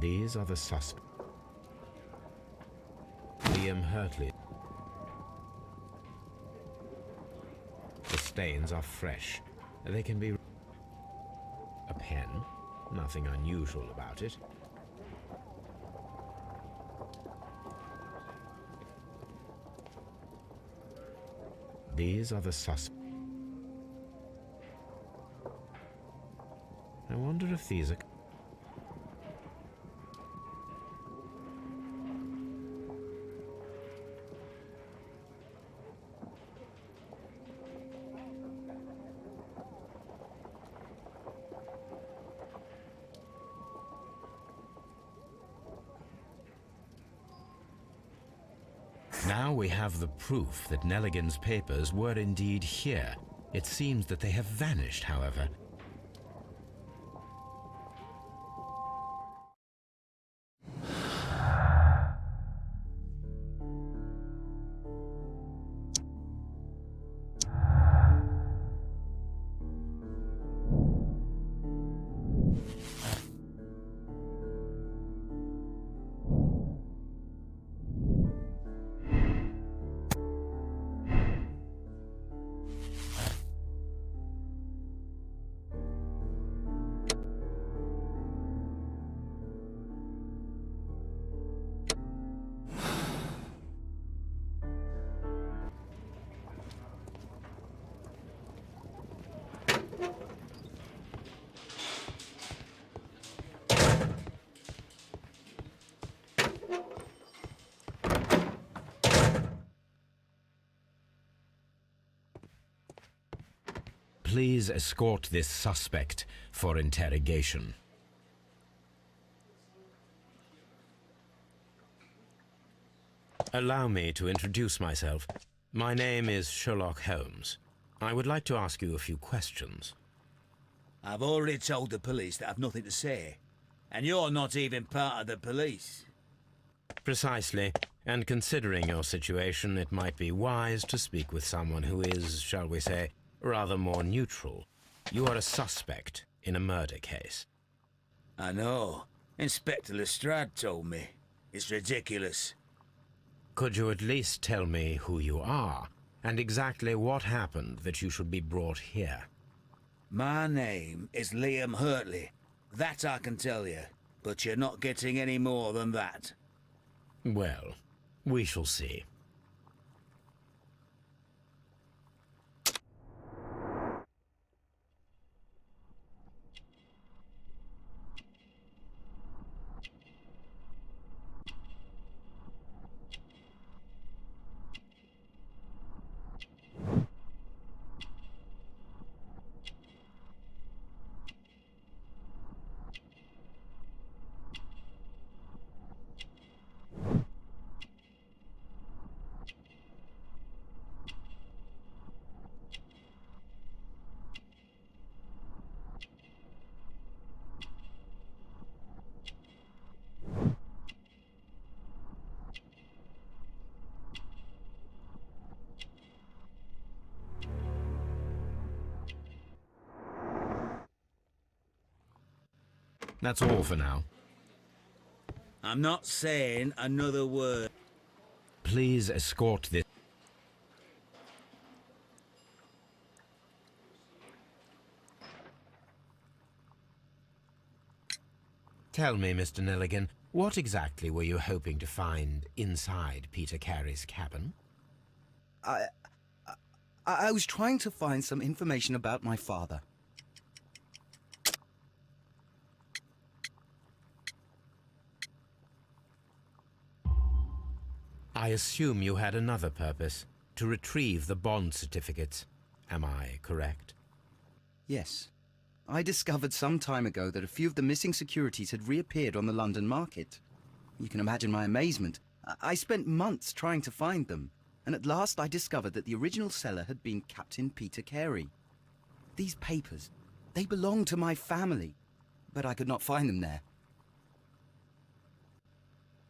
These are the suspects. Liam Hurtley. The stains are fresh. They can be... A pen. Nothing unusual about it. These are the suspects. I wonder if these are... Now we have the proof that Nelligan's papers were indeed here. It seems that they have vanished, however. Please escort this suspect for interrogation. Allow me to introduce myself. My name is Sherlock Holmes. I would like to ask you a few questions. I've already told the police that I've nothing to say. And you're not even part of the police. Precisely. And considering your situation, it might be wise to speak with someone who is, shall we say, rather more neutral. You are a suspect in a murder case. I know. Inspector Lestrade told me. It's ridiculous. Could you at least tell me who you are, and exactly what happened that you should be brought here? My name is Liam Hurtley. That I can tell you. But you're not getting any more than that. Well, we shall see. That's all for now. I'm not saying another word. Please escort this. Tell me, Mr. Nelligan, what exactly were you hoping to find inside Peter Carey's cabin? I was trying to find some information about my father. I assume you had another purpose, to retrieve the bond certificates. Am I correct? Yes. I discovered some time ago that a few of the missing securities had reappeared on the London market. You can imagine my amazement. I spent months trying to find them, and at last I discovered that the original seller had been Captain Peter Carey. These papers, they belonged to my family, but I could not find them there.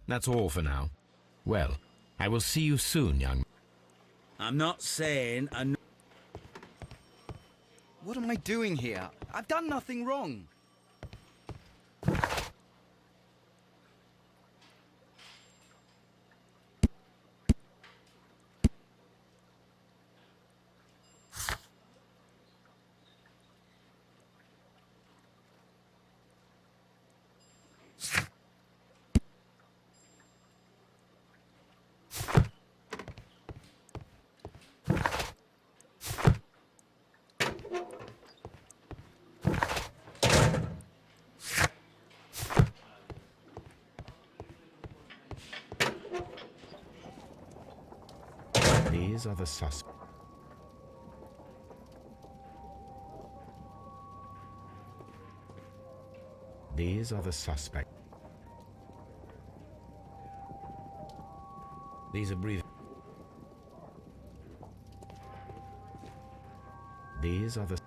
That's all for now. Well, I will see you soon, young... I'm not saying What am I doing here? I've done nothing wrong. These are the suspects. These are the suspects. These are brief. These are the.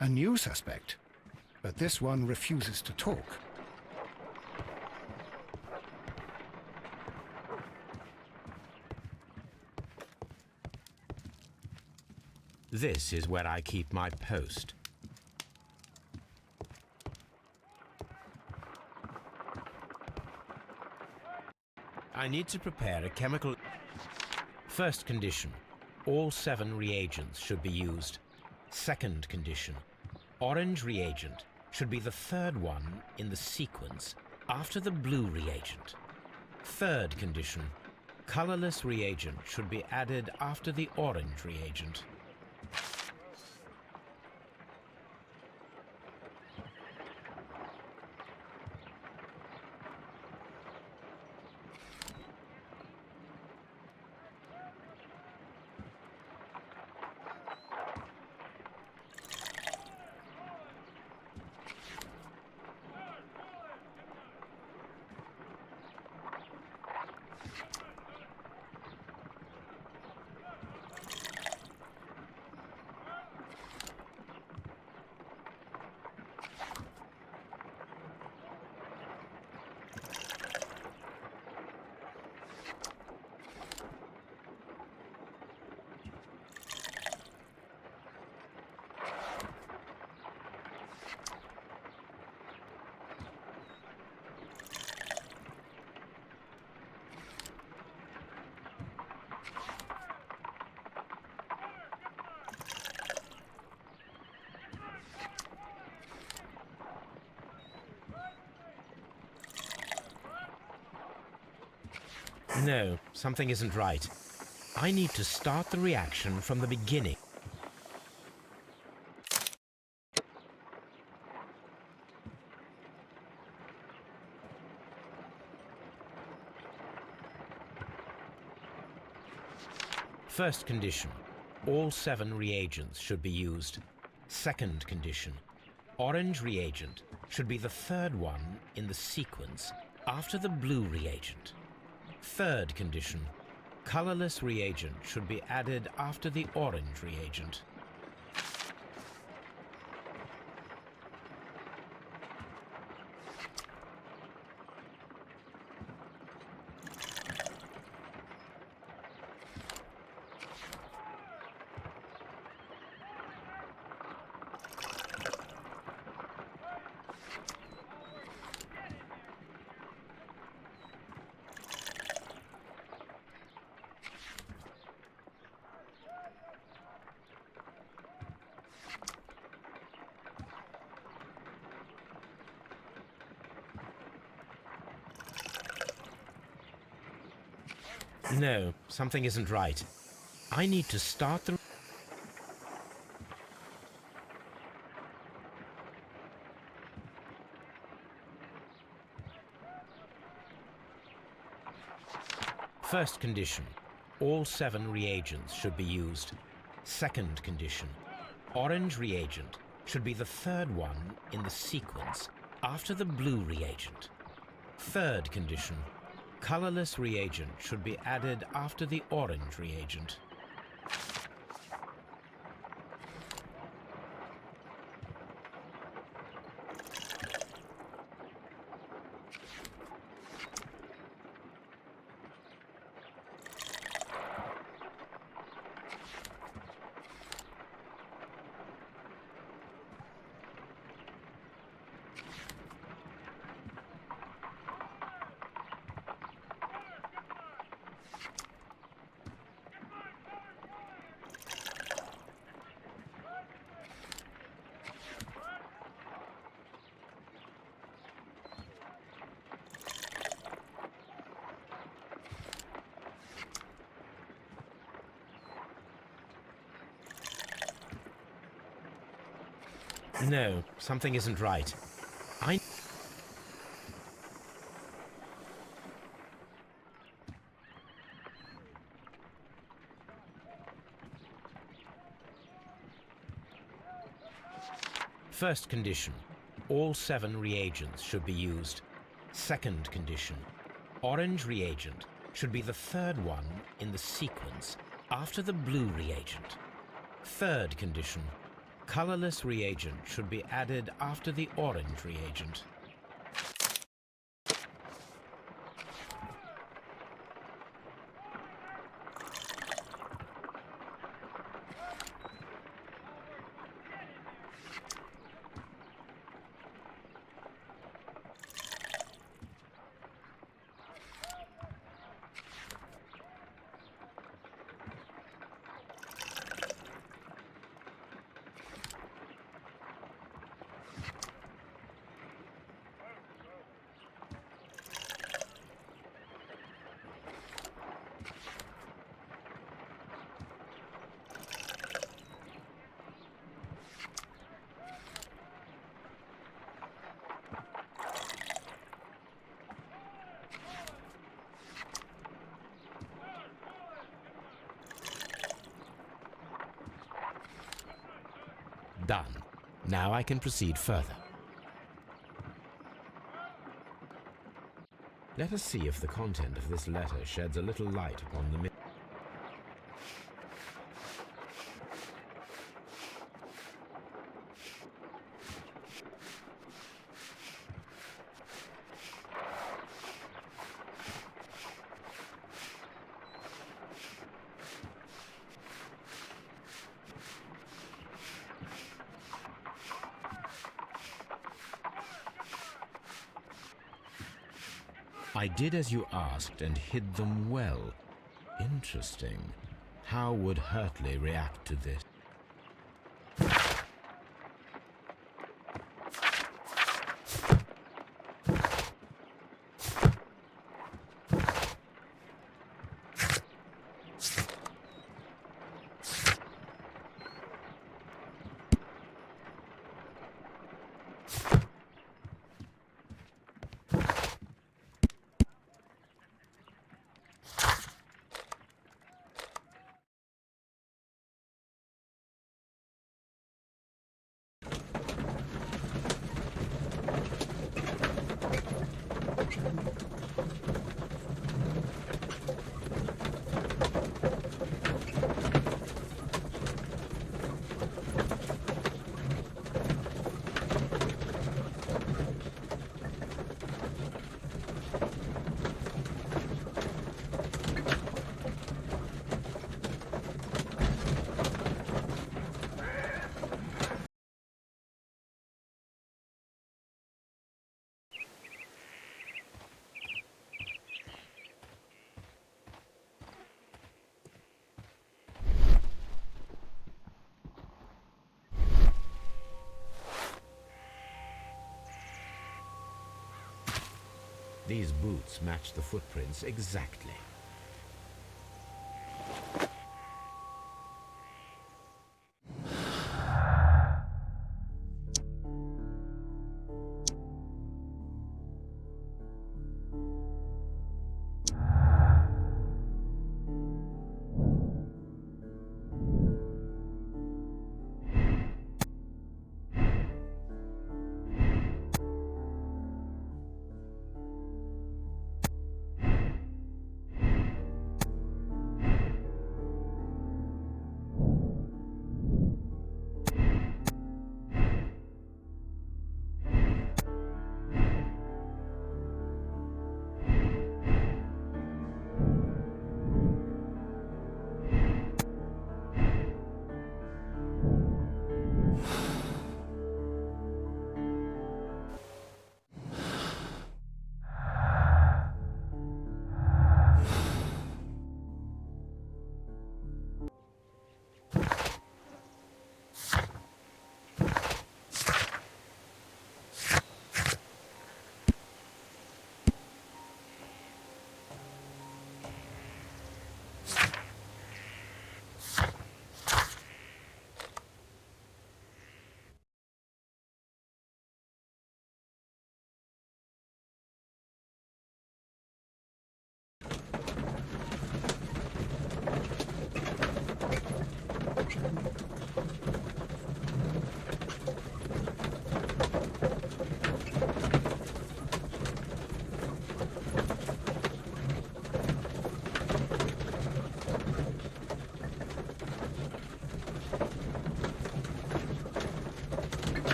A new suspect, but this one refuses to talk. This is where I keep my post. I need to prepare a chemical. First condition, all 7 reagents should be used. Second condition, orange reagent should be the third one in the sequence after the blue reagent. Third condition, colorless reagent should be added after the orange reagent. No, something isn't right. I need to start the reaction from the beginning. First condition, all 7 reagents should be used. Second condition, orange reagent should be the third one in the sequence after the blue reagent. Third condition, colorless reagent should be added after the orange reagent. No, something isn't right. I need to start the... First condition, all 7 reagents should be used. Second condition, orange reagent should be the third one in the sequence after the blue reagent. Third condition, colorless reagent should be added after the orange reagent. No, something isn't right. First condition, all 7 reagents should be used. Second condition, orange reagent should be the third one in the sequence after the blue reagent. Third condition, colorless reagent should be added after the orange reagent. Done. Now I can proceed further. Let us see if the content of this letter sheds a little light upon the... I did as you asked and hid them well. Interesting. How would Hurtley react to this? These boots match the footprints exactly.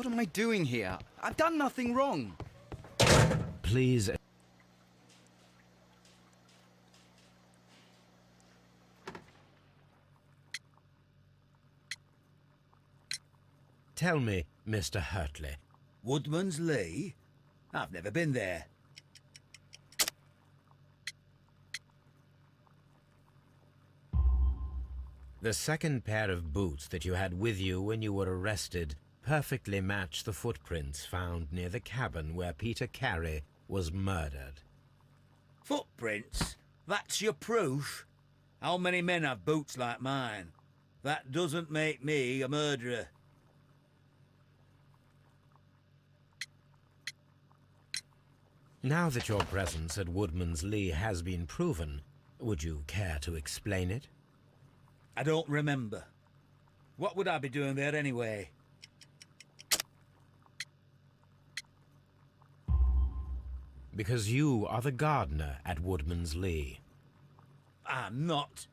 What am I doing here? I've done nothing wrong. Please. Tell me, Mr. Hurtley. Woodman's Lee? I've never been there. The second pair of boots that you had with you when you were arrested perfectly match the footprints found near the cabin where Pencari was murdered. Footprints? That's your proof? How many men have boots like mine? That doesn't make me a murderer. Now that your presence at Woodman's Lee has been proven, would you care to explain it? I don't remember. What would I be doing there anyway? Because you are the gardener at Woodman's Lee. I'm not.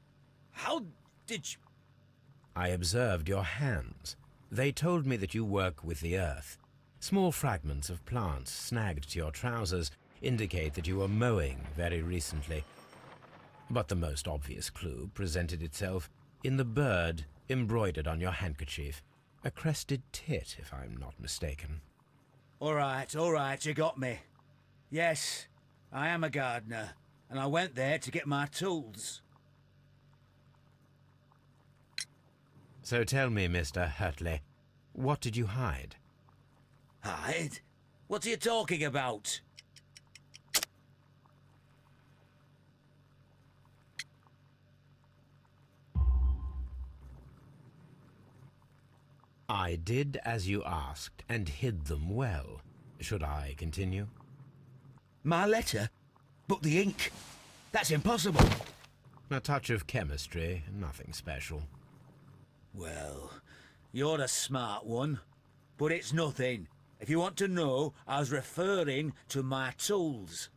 How did you... I observed your hands. They told me that you work with the earth. Small fragments of plants snagged to your trousers indicate that you were mowing very recently. But the most obvious clue presented itself in the bird embroidered on your handkerchief. A crested tit, if I'm not mistaken. All right, you got me. Yes, I am a gardener, and I went there to get my tools. So tell me, Mr. Hurtley, what did you hide? Hide? What are you talking about? I did as you asked and hid them well. Should I continue? My letter? But the ink? That's impossible. A touch of chemistry, nothing special. Well, you're a smart one. But it's nothing. If you want to know, I was referring to my tools.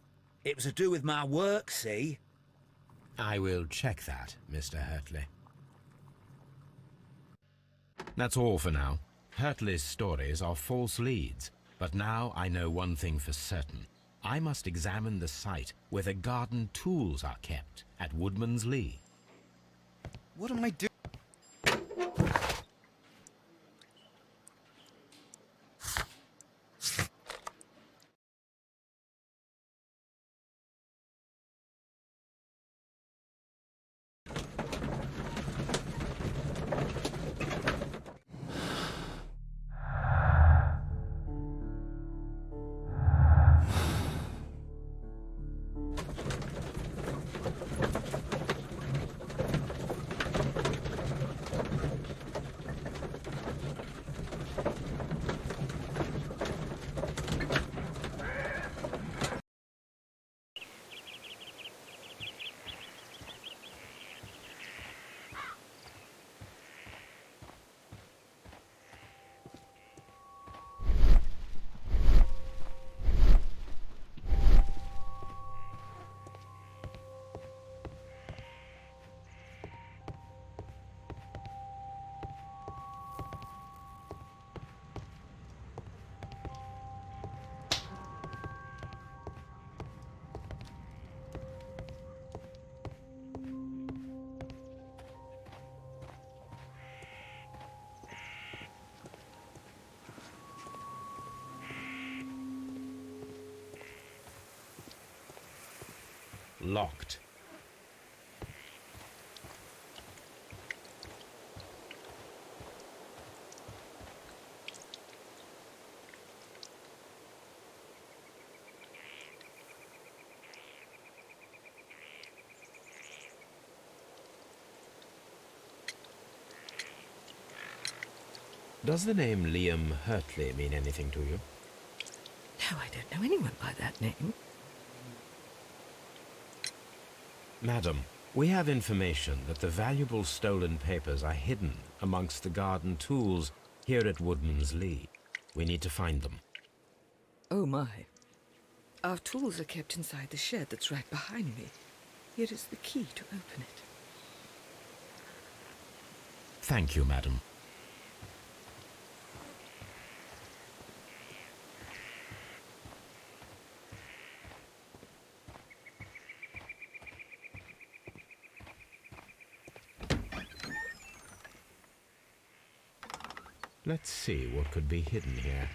It was to do with my work, see? I will check that, Mr. Hurtley. That's all for now. Hurtley's stories are false leads, but now I know one thing for certain. I must examine the site where the garden tools are kept at Woodman's Lee. What am I doing? Locked. Does the name Liam Hurtley mean anything to you? No, I don't know anyone by that name. Madam, we have information that the valuable stolen papers are hidden amongst the garden tools here at Woodman's Lee. We need to find them. Oh my. Our tools are kept inside the shed that's right behind me. Here is the key to open it. Thank you, madam. Let's see what could be hidden here.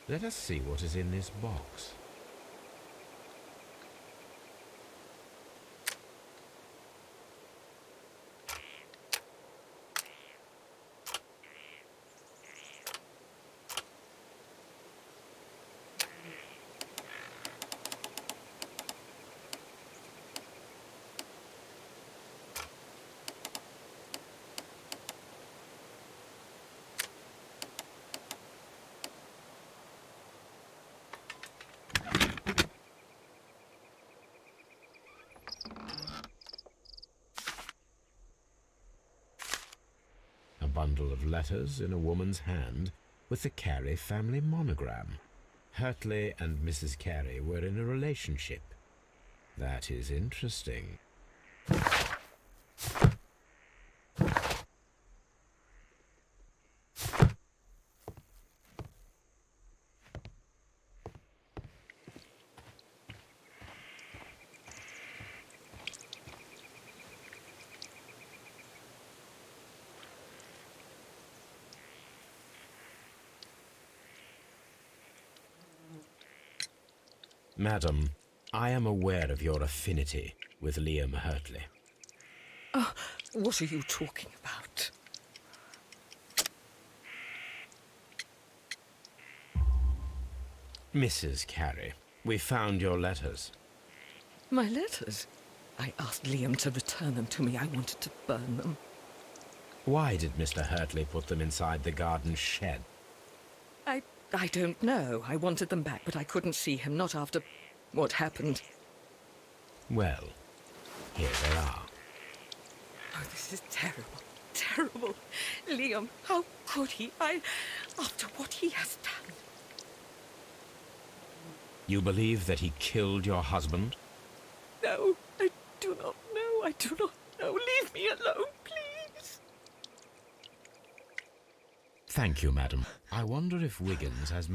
Let us see what is in this box. A bundle of letters in a woman's hand with the Carey family monogram. Hurtley and Mrs. Carey were in a relationship. That is interesting. Madam, I am aware of your affinity with Liam Hurtley. Oh, what are you talking about? Mrs. Carey, we found your letters. My letters? I asked Liam to return them to me. I wanted to burn them. Why did Mr. Hurtley put them inside the garden shed? I don't know. I wanted them back, but I couldn't see him, not after what happened. Well, here they are. Oh, this is terrible. Terrible. Liam, how could he? After what he has done. You believe that he killed your husband? No, I do not know. I do not know. Leave me alone, please. Thank you, madam. I wonder if Wiggins has...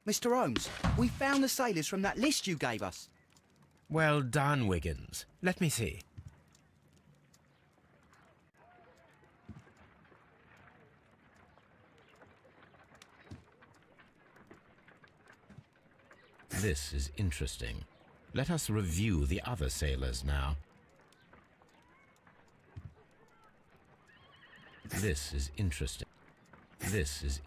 Mr. Holmes, we found the sailors from that list you gave us. Well done, Wiggins. Let me see. This is interesting. Let us review the other sailors now. This is interesting. This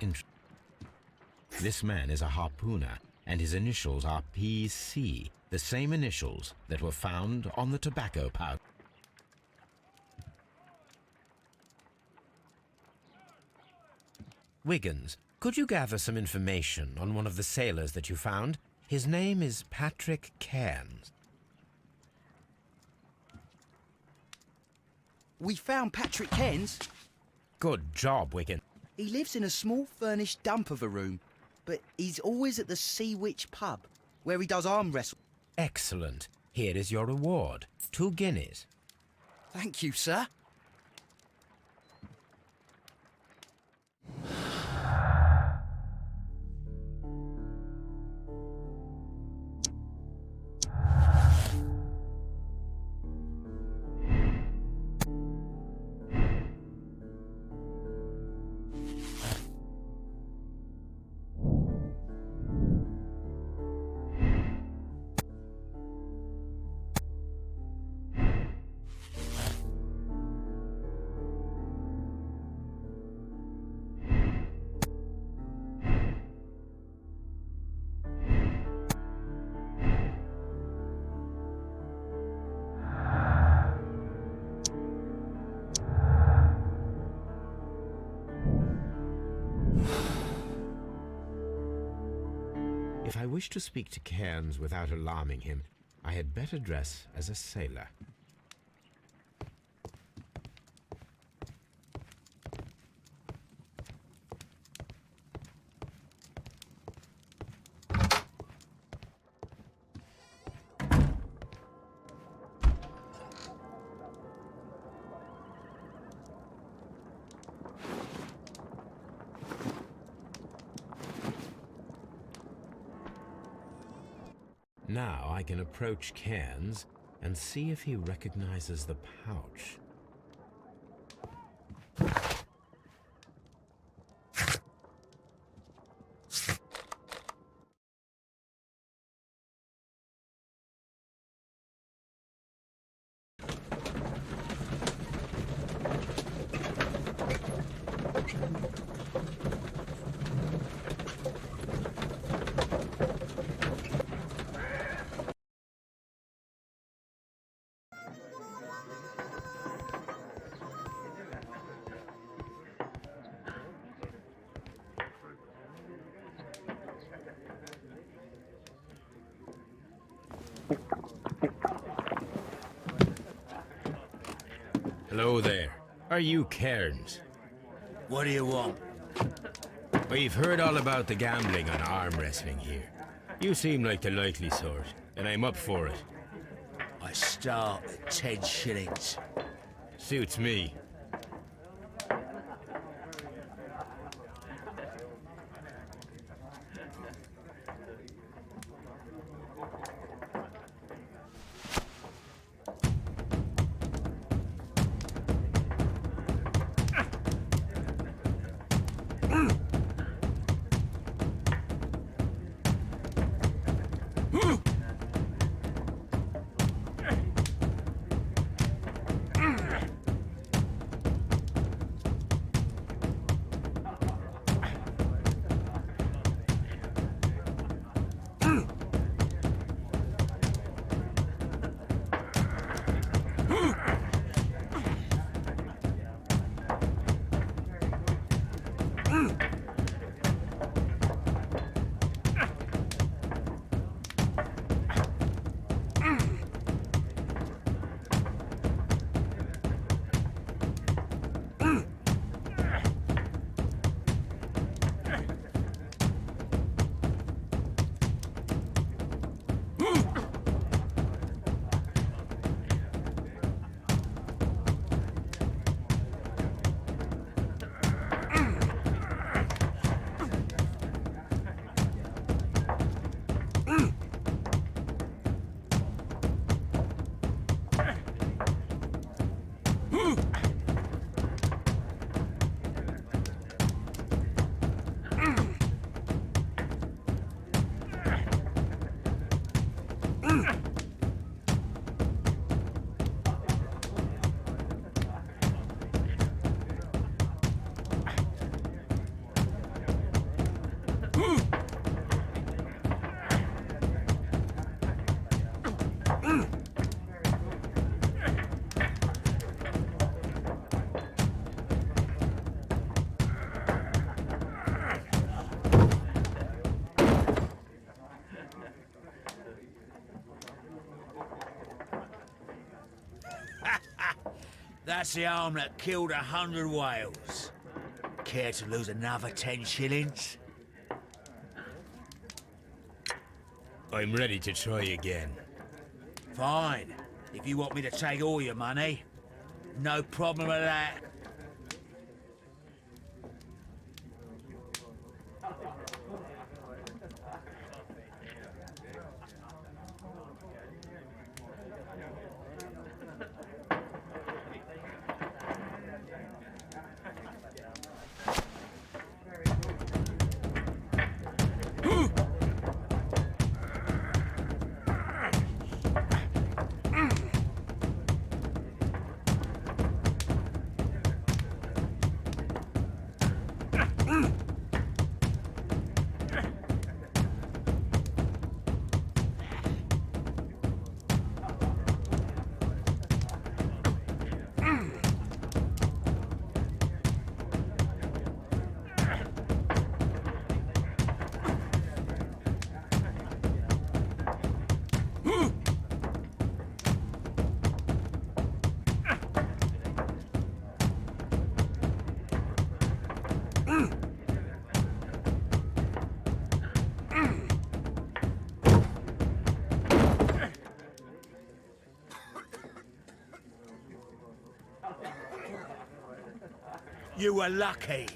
man is a harpooner, and his initials are PC, the same initials that were found on the tobacco pouch. Wiggins, could you gather some information on one of the sailors that you found? His name is Patrick Cairns. We found Patrick Cairns. Good job, Wiggins. He lives in a small furnished dump of a room, but he's always at the Sea Witch pub, where he does arm wrestle. Excellent. Here is your reward. 2 guineas. Thank you, sir. If I wish to speak to Cairns without alarming him, I had better dress as a sailor. Now I can approach Cairns and see if he recognizes the pouch. Hello there. Are you Cairns? What do you want? We've heard all about the gambling and arm wrestling here. You seem like the likely sort, and I'm up for it. I start at 10 shillings. Suits me. That's the arm that killed 100 whales. Care to lose another 10 shillings? I'm ready to try again. Fine. If you want me to take all your money, no problem with that. You were lucky.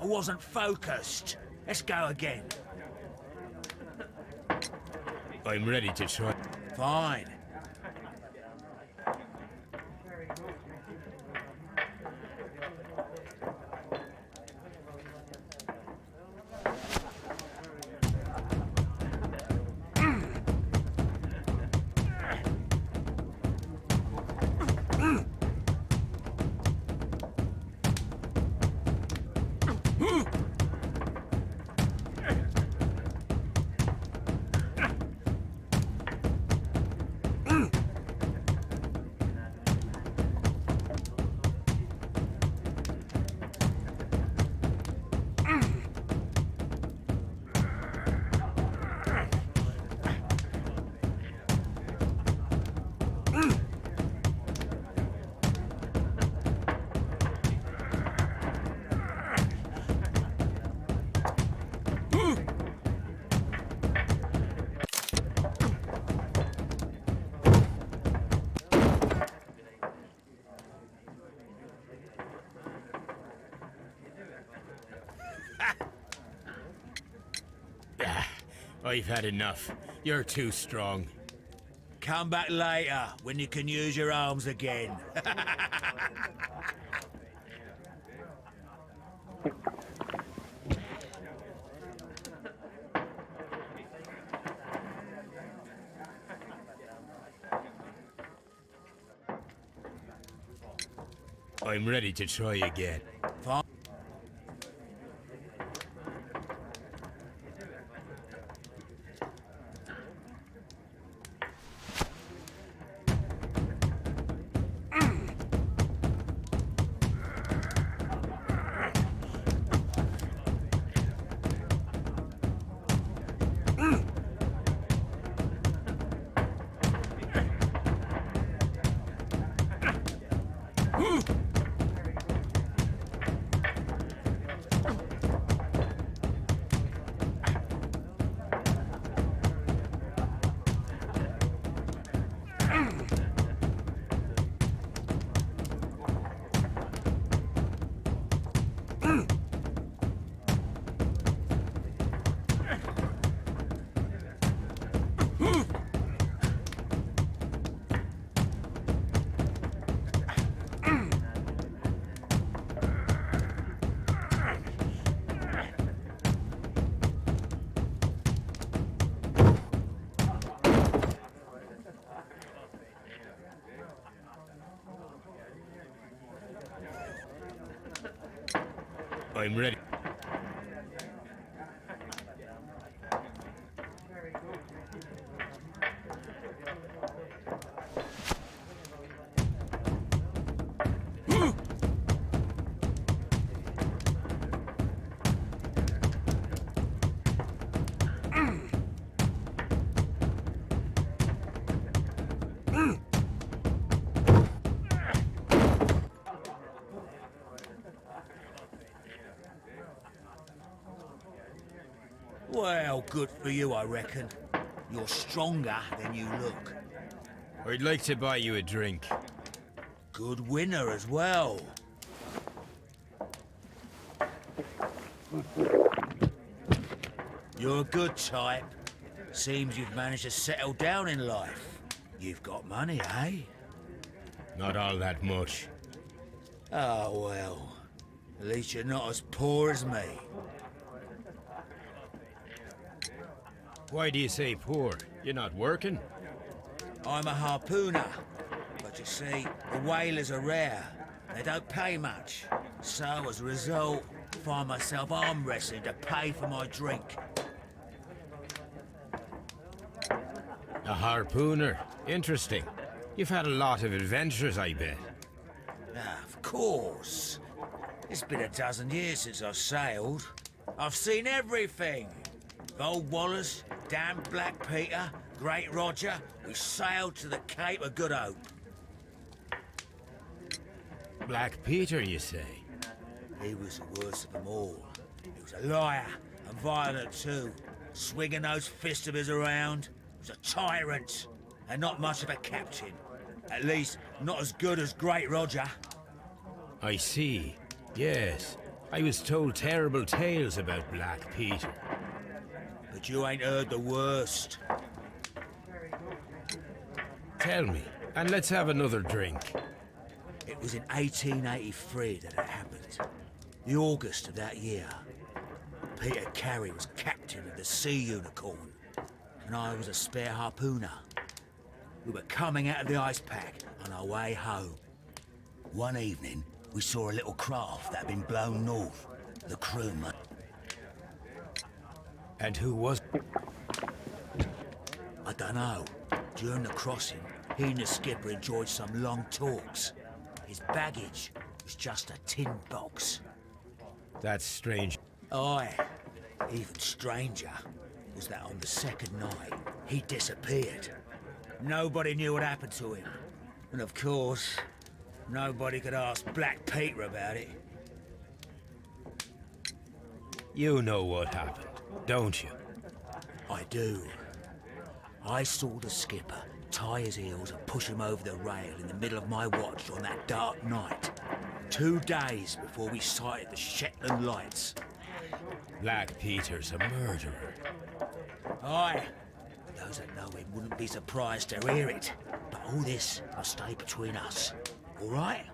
I wasn't focused. Let's go again. I'm ready to try. Fine. I've had enough. You're too strong. Come back later when you can use your arms again. I'm ready to try again. Fine. I'm ready. well good for you, I reckon. You're stronger than you look. I'd like to buy you a drink. Good winner as well. You're a good type. Seems you've managed to settle down in life. You've got money, eh? Not all that much. Oh, well. At least you're not as poor as me. Why do you say poor? You're not working? I'm a harpooner. But you see, the whalers are rare. They don't pay much. So, as a result, I find myself arm wrestling to pay for my drink. A harpooner. Interesting. You've had a lot of adventures, I bet. Ah, of course. It's been a dozen years since I've sailed. I've seen everything. Old Wallace, damn Black Peter, Great Roger. We sailed to the Cape of Good Hope. Black Peter, you say? He was the worst of them all. He was a liar, and violent too. Swinging those fists of his around. He was a tyrant, and not much of a captain. At least, not as good as Great Roger. I see. Yes. I was told terrible tales about Black Peter. But you ain't heard the worst. Tell me, and let's have another drink. It was in 1883 that it happened. The August of that year. Peter Carey was captain of the Sea Unicorn, and I was a spare harpooner. We were coming out of the ice pack on our way home. One evening, we saw a little craft that had been blown north. The crewman. And who was... I don't know. During the crossing, he and the skipper enjoyed some long talks. His baggage was just a tin box. That's strange. Aye. Even stranger was that on the second night, he disappeared. Nobody knew what happened to him. And of course, nobody could ask Black Peter about it. You know what happened, don't you? I do. I saw the skipper tie his heels and push him over the rail in the middle of my watch on that dark night. 2 days before we sighted the Shetland lights. Black Peter's a murderer. Aye. Those that know him wouldn't be surprised to hear it. But all this will stay between us. All right?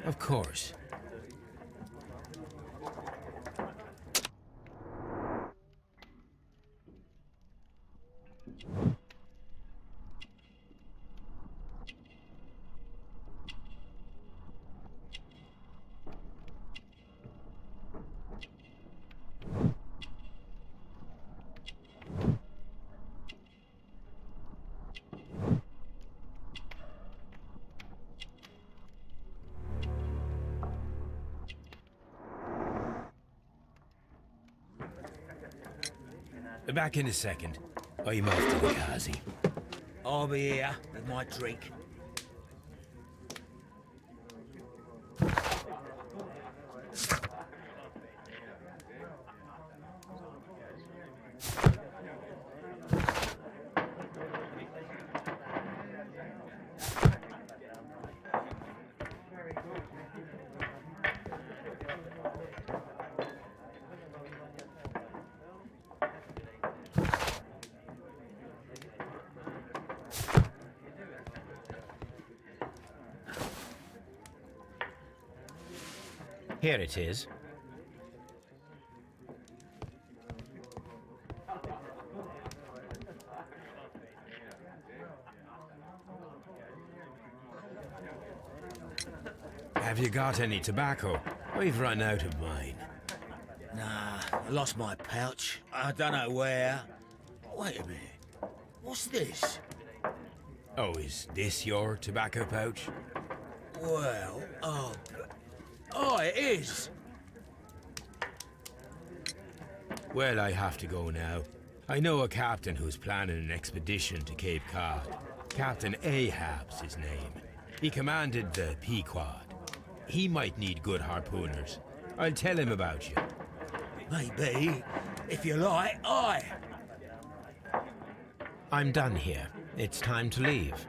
Of course. Back in a second. I'm off to the Kazi. I'll be here with my drink. Here it is. Have you got any tobacco? We've run out of mine. Nah, I lost my pouch. I don't know where. Wait a minute. What's this? Oh, is this your tobacco pouch? Well, oh, it is. Well, I have to go now. I know a captain who's planning an expedition to Cape Cod. Captain Ahab's his name. He commanded the Pequod. He might need good harpooners. I'll tell him about you. Maybe, If you like, aye. I'm done here. It's time to leave.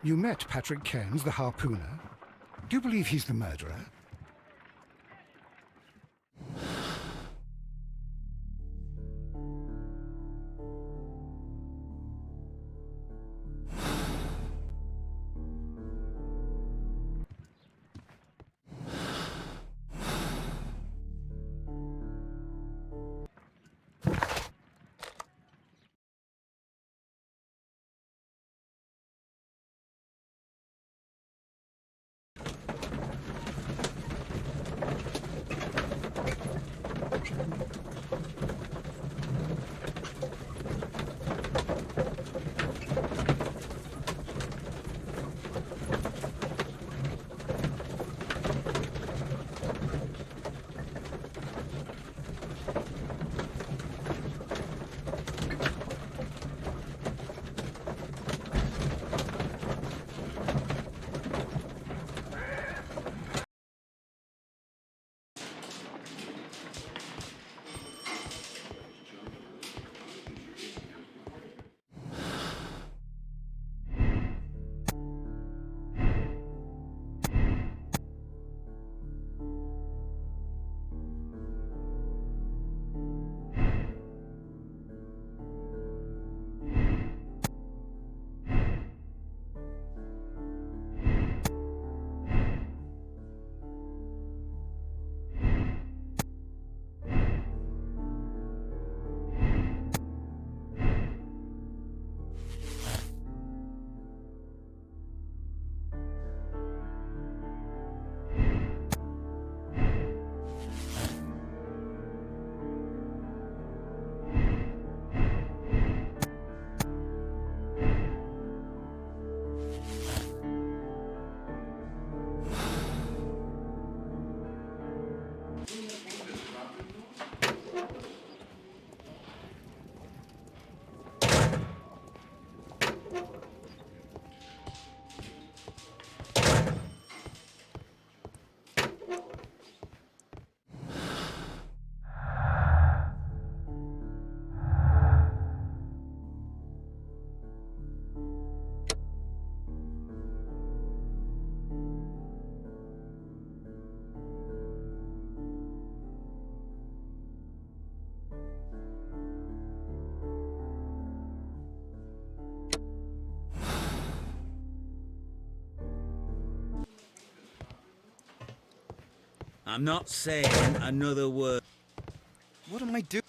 You met Patrick Cairns, the harpooner. Do you believe he's the murderer? I'm not saying another word. What am I doing?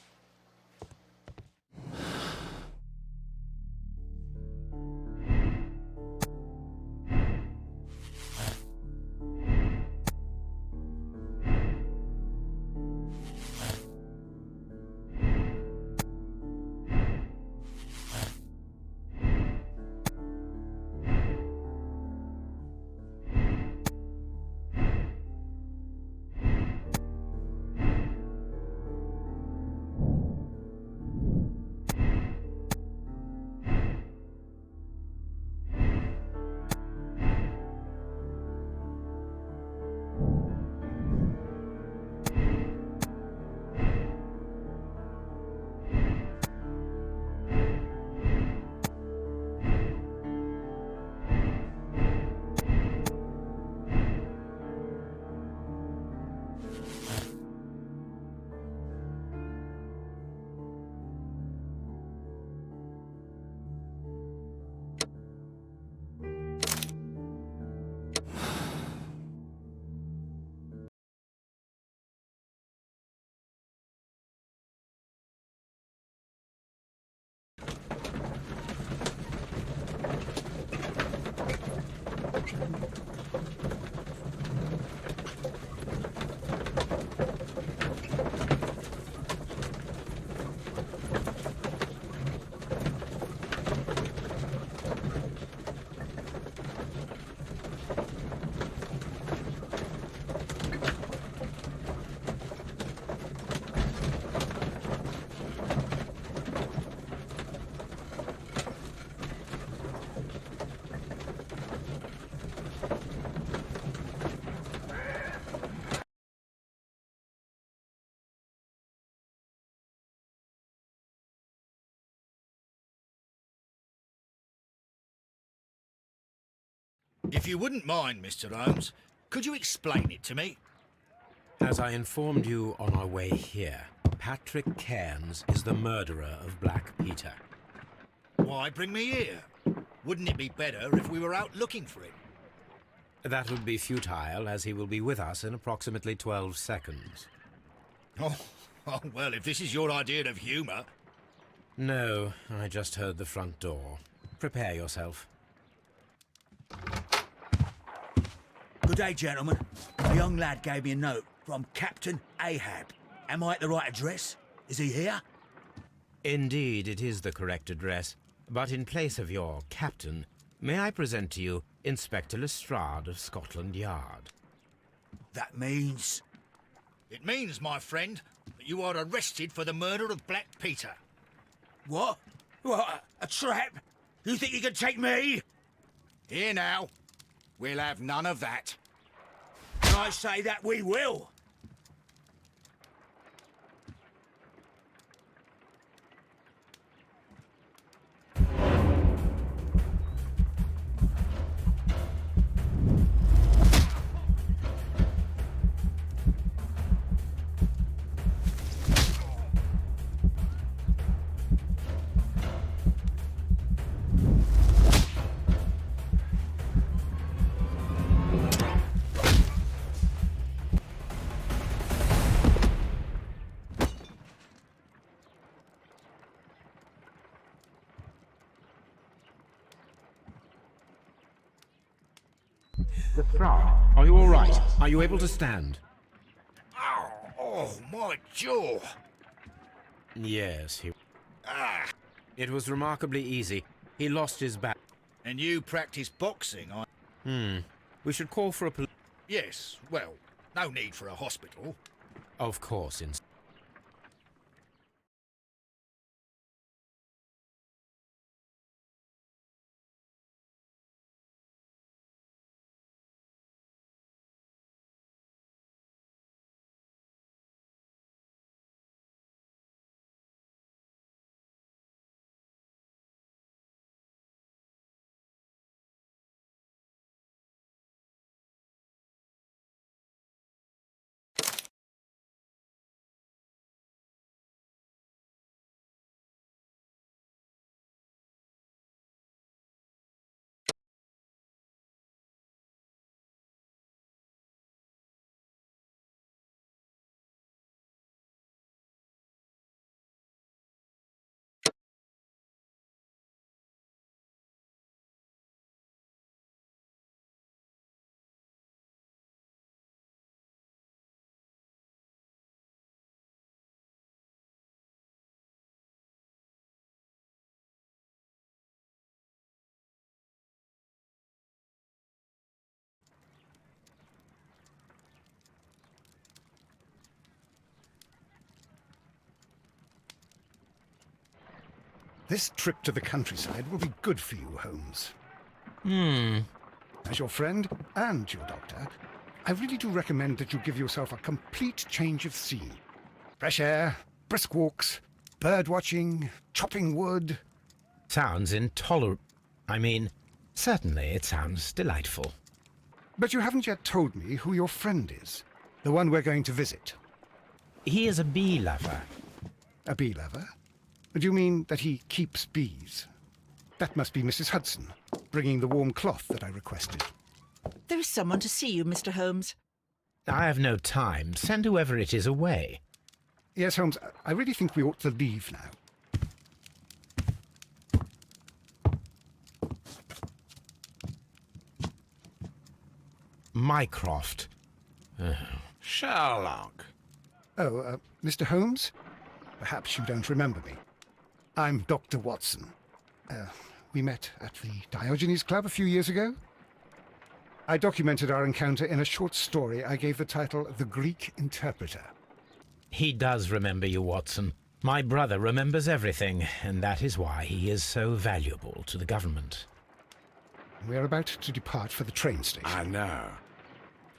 If you wouldn't mind, Mr. Holmes, could you explain it to me? As I informed you on our way here, Patrick Cairns is the murderer of Black Peter. Why bring me here? Wouldn't it be better if we were out looking for him? That would be futile, as he will be with us in approximately 12 seconds. Oh, well, if this is your idea of humour... No, I just heard the front door. Prepare yourself. Good day, gentlemen. A young lad gave me a note from Captain Ahab. Am I at the right address? Is he here? Indeed, it is the correct address. But in place of your captain, may I present to you Inspector Lestrade of Scotland Yard? That means... It means, my friend, that you are arrested for the murder of Black Peter. What? What? A trap? You think you can take me? Here now. We'll have none of that. And I say that we will. Lestrade, are you all right? Are you able to stand? Oh, my jaw. Yes, he... Ah, It was remarkably easy. He lost his bat. and you practice boxing, We should call for a police... Yes, well, no need for a hospital. Of course, This trip to the countryside will be good for you, Holmes. As your friend and your doctor, I really do recommend that you give yourself a complete change of scene. Fresh air, brisk walks, bird watching, chopping wood. Sounds intolerable. I mean, certainly it sounds delightful. But you haven't yet told me who your friend is, the one we're going to visit. He is a bee lover. A bee lover? Do you mean that he keeps bees? That must be Mrs. Hudson, bringing the warm cloth that I requested. There is someone to see you, Mr. Holmes. I have no time. Send whoever it is away. Yes, Holmes, I really think we ought to leave now. Mycroft. Sherlock. Oh, Mr. Holmes? Perhaps you don't remember me. I'm Dr. Watson. We met at the Diogenes Club a few years ago. I documented our encounter in a short story I gave the title The Greek Interpreter. He does remember you, Watson. My brother remembers everything, and that is why he is so valuable to the government. We're about to depart for the train station. I know.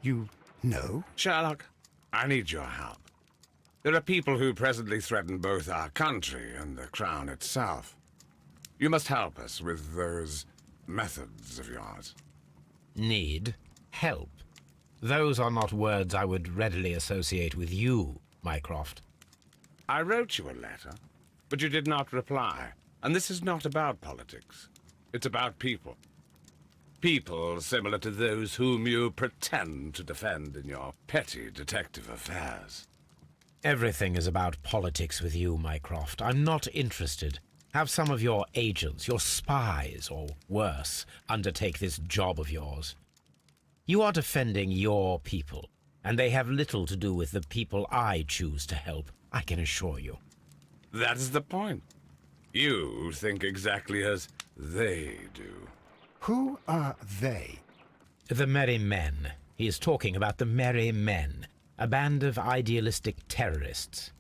You know? Sherlock, I need your help. There are people who presently threaten both our country and the Crown itself. You must help us with those methods of yours. Need help. Those are not words I would readily associate with you, Mycroft. I wrote you a letter, but you did not reply. And this is not about politics. It's about people. People similar to those whom you pretend to defend in your petty detective affairs. Everything is about politics with you, Mycroft. I'm not interested. Have some of your agents, your spies, or worse, undertake this job of yours. You are defending your people, and they have little to do with the people I choose to help, I can assure you. That is the point. You think exactly as they do. Who are they? The Merry Men. He is talking about the Merry Men, a band of idealistic terrorists.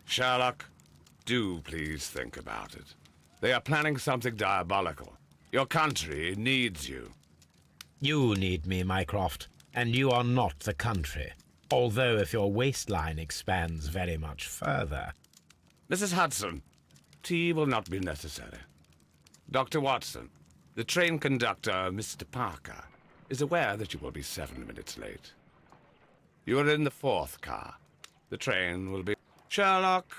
Sherlock, do please think about it. They are planning something diabolical. Your country needs you. You need me, Mycroft, and you are not the country. Although if your waistline expands very much further. Mrs. Hudson, tea will not be necessary. Dr. Watson, the train conductor, Mr. Parker, is aware that you will be 7 minutes late. You are in the 4th car. The train will be... Sherlock,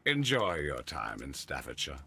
enjoy your time in Staffordshire.